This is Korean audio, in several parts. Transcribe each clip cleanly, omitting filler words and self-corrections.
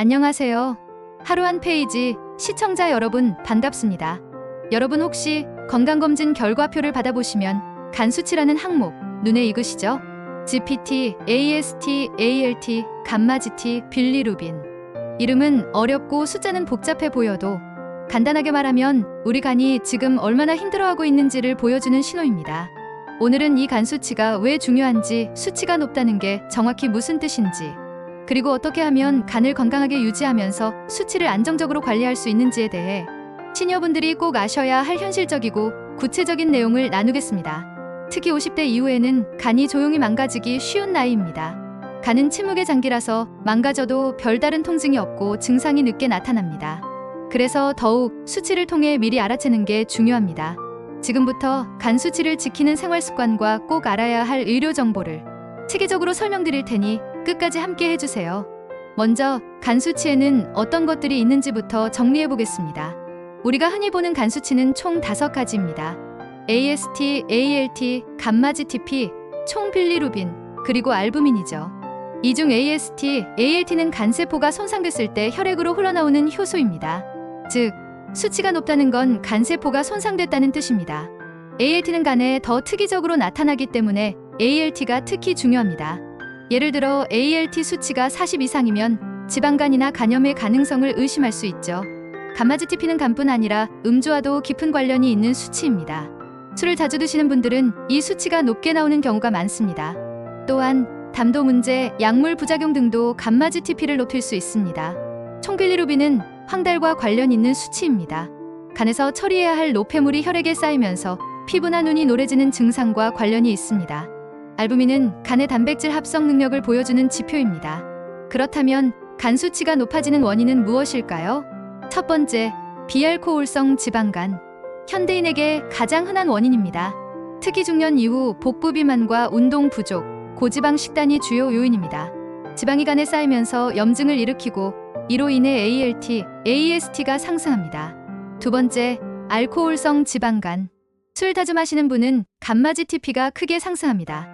안녕하세요. 하루 한 페이지 시청자 여러분 반갑습니다. 여러분 혹시 건강검진 결과표를 받아보시면 간 수치라는 항목 눈에 익으시죠? GPT, AST, ALT, 감마-GT, 빌리루빈. 이름은 어렵고 숫자는 복잡해 보여도 간단하게 말하면 우리 간이 지금 얼마나 힘들어하고 있는지를 보여주는 신호입니다. 오늘은 이 간 수치가 왜 중요한지, 수치가 높다는 게 정확히 무슨 뜻인지, 그리고 어떻게 하면 간을 건강하게 유지하면서 수치를 안정적으로 관리할 수 있는지에 대해 시니어분들이 꼭 아셔야 할 현실적이고 구체적인 내용을 나누겠습니다. 특히 50대 이후에는 간이 조용히 망가지기 쉬운 나이입니다. 간은 침묵의 장기라서 망가져도 별다른 통증이 없고 증상이 늦게 나타납니다. 그래서 더욱 수치를 통해 미리 알아채는 게 중요합니다. 지금부터 간 수치를 지키는 생활 습관과 꼭 알아야 할 의료 정보를 체계적으로 설명드릴 테니 끝까지 함께 해주세요. 먼저 간 수치에는 어떤 것들이 있는지부터 정리해 보겠습니다. 우리가 흔히 보는 간 수치는 총 5가지입니다. AST, ALT, 감마-GTP, 총 빌리루빈, 그리고 알부민이죠. 이 중 AST, ALT는 간세포가 손상됐을 때 혈액으로 흘러나오는 효소입니다. 즉, 수치가 높다는 건 간세포가 손상됐다는 뜻입니다. ALT는 간에 더 특이적으로 나타나기 때문에 ALT가 특히 중요합니다. 예를 들어 ALT 수치가 40 이상이면 지방간이나 간염의 가능성을 의심할 수 있죠. 감마-GTP는 간뿐 아니라 음주와도 깊은 관련이 있는 수치입니다. 술을 자주 드시는 분들은 이 수치가 높게 나오는 경우가 많습니다. 또한 담도 문제, 약물 부작용 등도 감마-GTP를 높일 수 있습니다. 총 빌리루빈은 황달과 관련 있는 수치입니다. 간에서 처리해야 할 노폐물이 혈액에 쌓이면서 피부나 눈이 노래지는 증상과 관련이 있습니다. 알부민은 간의 단백질 합성 능력을 보여주는 지표입니다. 그렇다면 간 수치가 높아지는 원인은 무엇일까요? 첫 번째, 비알코올성 지방간. 현대인에게 가장 흔한 원인입니다. 특히 중년 이후 복부 비만과 운동 부족, 고지방 식단이 주요 요인입니다. 지방이 간에 쌓이면서 염증을 일으키고 이로 인해 ALT, AST가 상승합니다. 두 번째, 알코올성 지방간. 술 자주 마시는 분은 감마-GTP가 크게 상승합니다.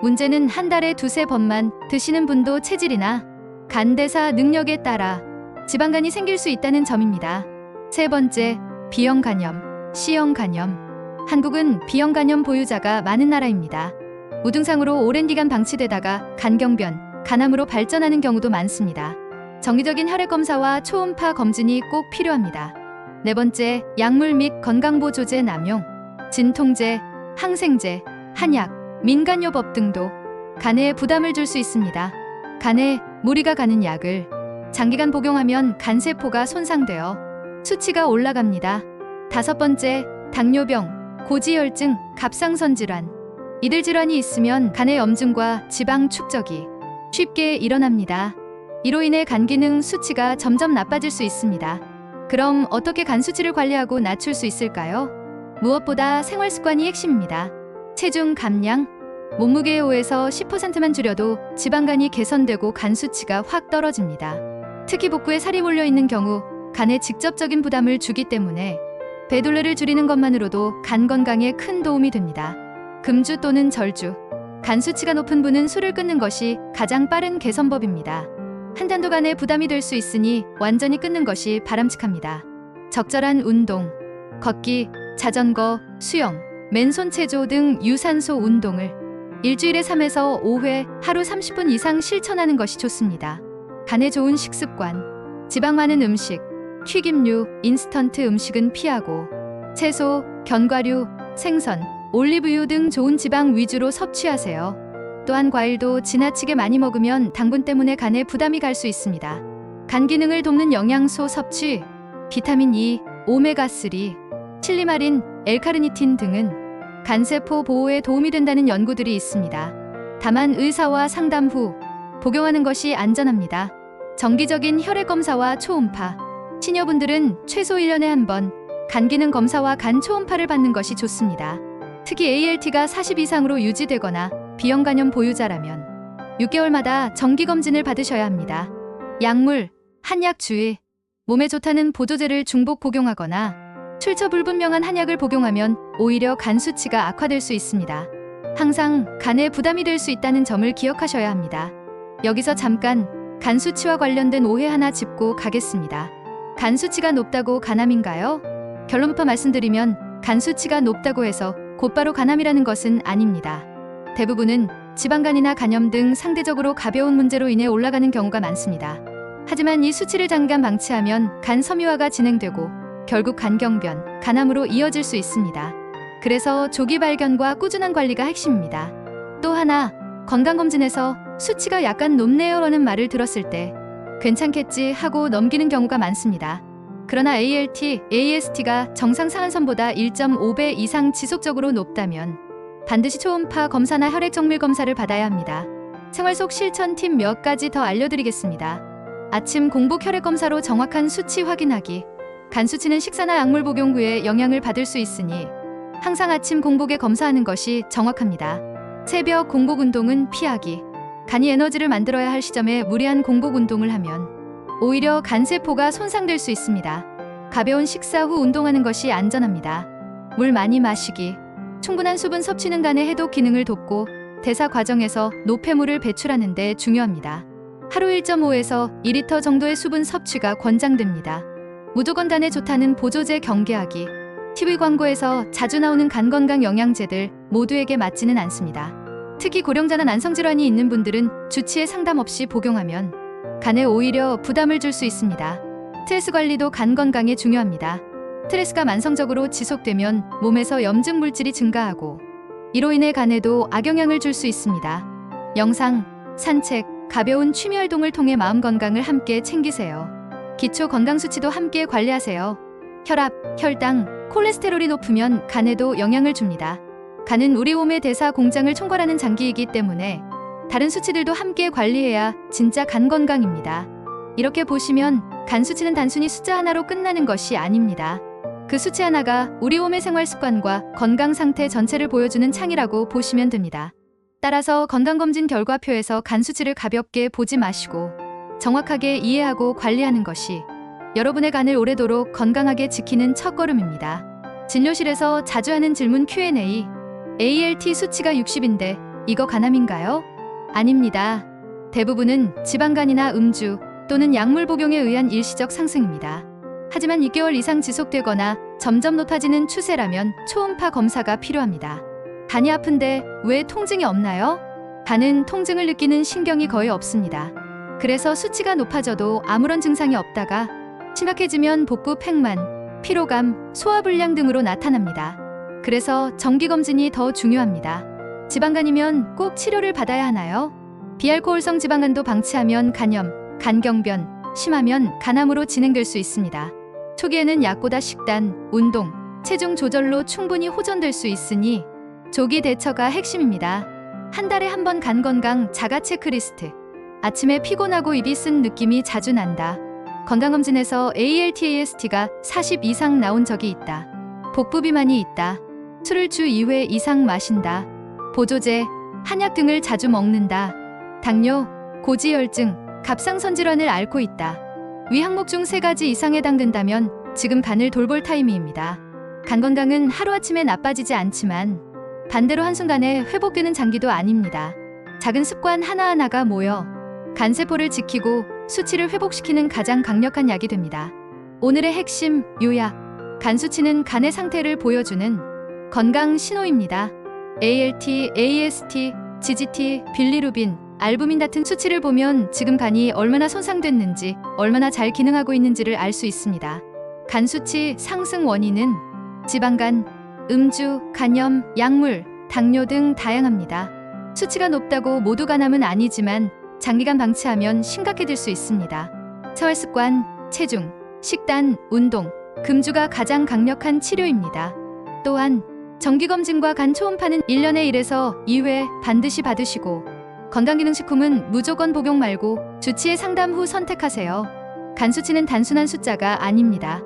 문제는 한 달에 두세 번만 드시는 분도 체질이나 간 대사 능력에 따라 지방간이 생길 수 있다는 점입니다. 세 번째, B형 간염, C형 간염. 한국은 B형 간염 보유자가 많은 나라입니다. 무증상으로 오랜 기간 방치되다가 간경변, 간암으로 발전하는 경우도 많습니다. 정기적인 혈액 검사와 초음파 검진이 꼭 필요합니다. 네 번째, 약물 및 건강보조제 남용. 진통제, 항생제, 한약, 민간요법 등도 간에 부담을 줄 수 있습니다. 간에 무리가 가는 약을 장기간 복용하면 간세포가 손상되어 수치가 올라갑니다. 다섯 번째, 당뇨병, 고지혈증, 갑상선 질환. 이들 질환이 있으면 간의 염증과 지방 축적이 쉽게 일어납니다. 이로 인해 간 기능 수치가 점점 나빠질 수 있습니다. 그럼 어떻게 간 수치를 관리하고 낮출 수 있을까요? 무엇보다 생활 습관이 핵심입니다. 체중 감량, 몸무게의 5에서 10%만 줄여도 지방간이 개선되고 간 수치가 확 떨어집니다. 특히 복부에 살이 몰려 있는 경우 간에 직접적인 부담을 주기 때문에 배둘레를 줄이는 것만으로도 간 건강에 큰 도움이 됩니다. 금주 또는 절주. 간 수치가 높은 분은 술을 끊는 것이 가장 빠른 개선법입니다. 한 잔도 간에 부담이 될 수 있으니 완전히 끊는 것이 바람직합니다. 적절한 운동, 걷기, 자전거, 수영, 맨손 체조 등 유산소 운동을 일주일에 3에서 5회 하루 30분 이상 실천하는 것이 좋습니다. 간에 좋은 식습관, 지방 많은 음식, 튀김류, 인스턴트 음식은 피하고 채소, 견과류, 생선, 올리브유 등 좋은 지방 위주로 섭취하세요. 또한 과일도 지나치게 많이 먹으면 당분 때문에 간에 부담이 갈 수 있습니다. 간 기능을 돕는 영양소 섭취, 비타민 E, 오메가3, 실리마린, 엘카르니틴 등은 간세포 보호에 도움이 된다는 연구들이 있습니다. 다만 의사와 상담 후 복용하는 것이 안전합니다. 정기적인 혈액 검사와 초음파. 시니어분들은 최소 1년에 한 번 간 기능 검사와 간 초음파를 받는 것이 좋습니다. 특히 ALT가 40 이상으로 유지되거나 B형 간염 보유자라면 6개월마다 정기검진을 받으셔야 합니다. 약물, 한약 주의. 몸에 좋다는 보조제를 중복 복용하거나 출처 불분명한 한약을 복용하면 오히려 간 수치가 악화될 수 있습니다. 항상 간에 부담이 될 수 있다는 점을 기억하셔야 합니다. 여기서 잠깐 간 수치와 관련된 오해 하나 짚고 가겠습니다. 간 수치가 높다고 간암인가요? 결론부터 말씀드리면 간 수치가 높다고 해서 곧바로 간암이라는 것은 아닙니다. 대부분은 지방간이나 간염 등 상대적으로 가벼운 문제로 인해 올라가는 경우가 많습니다. 하지만 이 수치를 장기간 방치하면 간 섬유화가 진행되고 결국 간경변, 간암으로 이어질 수 있습니다. 그래서 조기 발견과 꾸준한 관리가 핵심입니다. 또 하나, 건강검진에서 수치가 약간 높네요라는 말을 들었을 때 괜찮겠지 하고 넘기는 경우가 많습니다. 그러나 ALT, AST가 정상 상한선보다 1.5배 이상 지속적으로 높다면 반드시 초음파 검사나 혈액 정밀 검사를 받아야 합니다. 생활 속 실천 팁 몇 가지 더 알려드리겠습니다. 아침 공복 혈액 검사로 정확한 수치 확인하기. 간 수치는 식사나 약물 복용 후에 영향을 받을 수 있으니 항상 아침 공복에 검사하는 것이 정확합니다. 새벽 공복 운동은 피하기. 간이 에너지를 만들어야 할 시점에 무리한 공복 운동을 하면 오히려 간세포가 손상될 수 있습니다. 가벼운 식사 후 운동하는 것이 안전합니다. 물 많이 마시기. 충분한 수분 섭취는 간의 해독 기능을 돕고 대사 과정에서 노폐물을 배출하는 데 중요합니다. 하루 1.5에서 2리터 정도의 수분 섭취가 권장됩니다. 무조건 간에 좋다는 보조제 경계하기. TV 광고에서 자주 나오는 간 건강 영양제들 모두에게 맞지는 않습니다. 특히 고령자나 난성질환이 있는 분들은 주치의 상담 없이 복용하면 간에 오히려 부담을 줄 수 있습니다. 스트레스 관리도 간 건강에 중요합니다. 스트레스가 만성적으로 지속되면 몸에서 염증 물질이 증가하고 이로 인해 간에도 악영향을 줄 수 있습니다. 명상, 산책, 가벼운 취미 활동을 통해 마음 건강을 함께 챙기세요. 기초 건강 수치도 함께 관리하세요. 혈압, 혈당, 콜레스테롤이 높으면 간에도 영향을 줍니다. 간은 우리 몸의 대사 공장을 총괄하는 장기이기 때문에 다른 수치들도 함께 관리해야 진짜 간 건강입니다. 이렇게 보시면 간 수치는 단순히 숫자 하나로 끝나는 것이 아닙니다. 그 수치 하나가 우리 몸의 생활 습관과 건강 상태 전체를 보여주는 창이라고 보시면 됩니다. 따라서 건강검진 결과표에서 간 수치를 가볍게 보지 마시고 정확하게 이해하고 관리하는 것이 여러분의 간을 오래도록 건강하게 지키는 첫걸음입니다. 진료실에서 자주 하는 질문 Q&A. ALT 수치가 60인데 이거 간암인가요? 아닙니다. 대부분은 지방간이나 음주 또는 약물 복용에 의한 일시적 상승입니다. 하지만 6개월 이상 지속되거나 점점 높아지는 추세라면 초음파 검사가 필요합니다. 간이 아픈데 왜 통증이 없나요? 간은 통증을 느끼는 신경이 거의 없습니다. 그래서 수치가 높아져도 아무런 증상이 없다가 심각해지면 복부 팽만, 피로감, 소화불량 등으로 나타납니다. 그래서 정기검진이 더 중요합니다. 지방간이면 꼭 치료를 받아야 하나요? 비알코올성 지방간도 방치하면 간염, 간경변, 심하면 간암으로 진행될 수 있습니다. 초기에는 약보다 식단, 운동, 체중 조절로 충분히 호전될 수 있으니 조기 대처가 핵심입니다. 한 달에 한 번 간 건강 자가 체크리스트. 아침에 피곤하고 입이 쓴 느낌이 자주 난다. 건강검진에서 ALT, AST가 40 이상 나온 적이 있다. 복부 비만이 있다. 술을 주 2회 이상 마신다. 보조제, 한약 등을 자주 먹는다. 당뇨, 고지혈증, 갑상선 질환을 앓고 있다. 위 항목 중 3가지 이상 해당된다면 지금 간을 돌볼 타이밍입니다. 간 건강은 하루아침에 나빠지지 않지만 반대로 한순간에 회복되는 장기도 아닙니다. 작은 습관 하나하나가 모여 간세포를 지키고 수치를 회복시키는 가장 강력한 약이 됩니다. 오늘의 핵심 요약. 간 수치는 간의 상태를 보여주는 건강 신호입니다. ALT, AST, GGT, 빌리루빈, 알부민 같은 수치를 보면 지금 간이 얼마나 손상됐는지, 얼마나 잘 기능하고 있는지를 알 수 있습니다. 간 수치 상승 원인은 지방간, 음주, 간염, 약물, 당뇨 등 다양합니다. 수치가 높다고 모두 간암은 아니지만 장기간 방치하면 심각해질 수 있습니다. 생활습관, 체중, 식단, 운동, 금주가 가장 강력한 치료입니다. 또한 정기검진과 간 초음파는 1년에 1에서 2회 반드시 받으시고 건강기능식품은 무조건 복용 말고 주치의 상담 후 선택하세요. 간 수치는 단순한 숫자가 아닙니다.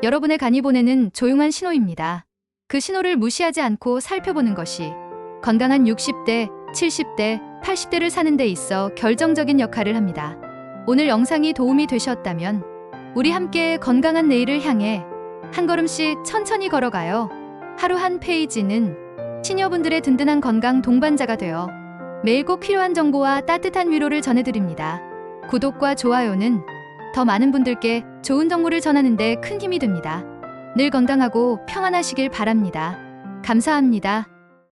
여러분의 간이 보내는 조용한 신호입니다. 그 신호를 무시하지 않고 살펴보는 것이 건강한 60대, 70대, 80대를 사는 데 있어 결정적인 역할을 합니다. 오늘 영상이 도움이 되셨다면 우리 함께 건강한 내일을 향해 한 걸음씩 천천히 걸어가요. 하루 한 페이지는 시니어분들의 든든한 건강 동반자가 되어 매일 꼭 필요한 정보와 따뜻한 위로를 전해드립니다. 구독과 좋아요는 더 많은 분들께 좋은 정보를 전하는 데 큰 힘이 됩니다. 늘 건강하고 평안하시길 바랍니다. 감사합니다.